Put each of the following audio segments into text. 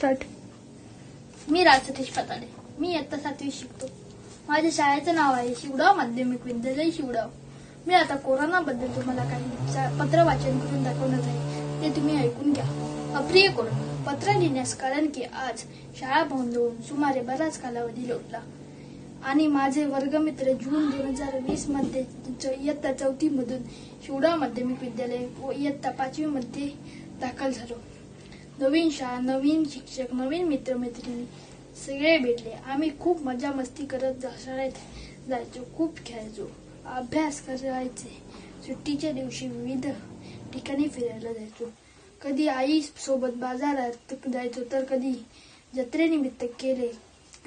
Start. मी राजसतीश पताडे. मी इयत्ता 7वी शिकतो. माझ्या शाळेचं नाव आहे शिवडाव माध्यमिक विद्यालय शिवडाव. मी आता कोरोनाबद्दल तुम्हाला काही पत्र वाचन करून दाखवणार आहे, ते तुम्ही ऐकून घ्या. अप्रिय कोरोना. पत्र लिहिण्यास कारण की आज शाळा बंद होऊन सुमारे बराच कालावधी लोटला आणि माझे वर्गमित्र जून 2020 मध्ये इयत्ता 4थी मधून शिवडाव माध्यमिक विद्यालय व इयत्ता 5वी मध्ये दाखल झालो. नवीन शाळा, नवीन शिक्षक, नवीन मित्रमैत्रिणी सगळे भेटले. आम्ही खूप मजा मस्ती करत शाळेत जायचो, खूप खेळायचो, अभ्यास करायचे. सुट्टीच्या दिवशी विविध ठिकाणी फिरायला जायचो. कधी आई सोबत बाजारात जायचो, तर कधी जत्रेनिमित्त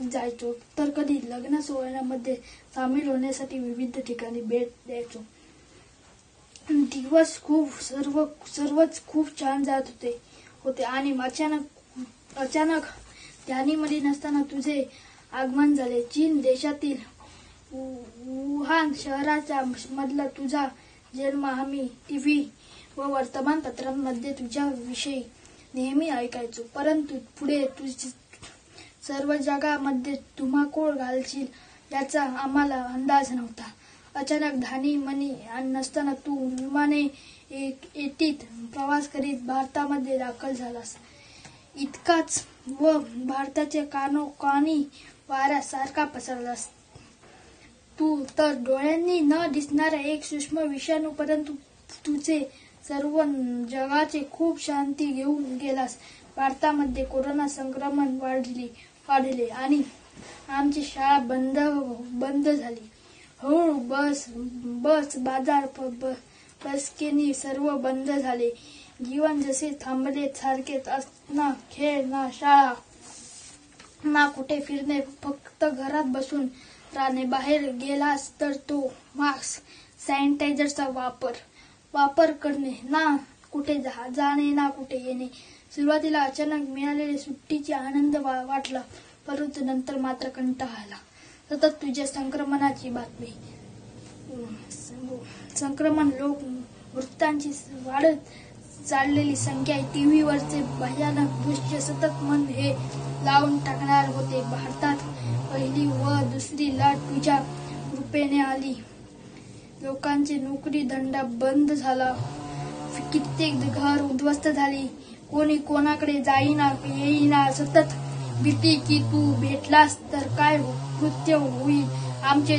जायचो, तर कधी लग्न सोहळ्यामध्ये सामील होण्यासाठी विविध ठिकाणी भेट द्यायचो. दिवस सर्वच खूप छान जात होते आणि अचानक ध्यानीमध्ये नसताना तुझे आगमन झाले. चीन देशातील वुहान शहराच्या मधला तुझा जन्म आम्ही टीव्ही व वर्तमानपत्रांमध्ये तुझ्याविषयी नेहमी ऐकायचो, परंतु पुढे सर्व जगामध्ये धुमाकूळ घालशील याचा आम्हाला अंदाज नव्हता. अचानक धानी मनी नसताना तू विमाने येतीत प्रवास करीत भारतामध्ये दाखल झालास. इतकाच व भारताच्या कानोकानी वाऱ्यासारखा पसरलास. तू तर डोळ्यांनी न दिसणारा एक सूक्ष्म विषाणू, परंतु तुझे सर्व जगाचे खूप शांती घेऊन गेलास. भारतामध्ये कोरोना संक्रमण वाढले आणि आमची शाळा बंद झाली. हळूहळू बस बाजार बसकेनी सर्व बंद झाले. जीवन जसे थांबले सारखेच. ना खेळ, ना शाळा, ना कुठे फिरणे, फक्त घरात बसून राहणे. बाहेर गेलास तर तो मास्क, सॅनिटायझरचा वापर करणे. ना कुठे जाणे, ना कुठे येणे. सुरुवातीला अचानक मिळालेल्या सुट्टीचा आनंद वाटला, परंतु नंतर मात्र कंटाळा आला. सतत तुझ्या संक्रमणाची बातमी, संक्रमण, लोक मृतांची वाढत चाललेली संख्या, टीव्हीवरचे भयानक दृश्य सतत मन हे लावून टाकणार होते. भारतात पहिली व दुसरी लाट तुझ्या कृपेने आली. लोकांचे नोकरी धंदा बंद झाला. कित्येक घर उद्ध्वस्त झाली. कोणी कोणाकडे जाईना येईना. सतत भीती की तू भेटलास तर काय कृत्य होईल. आमचे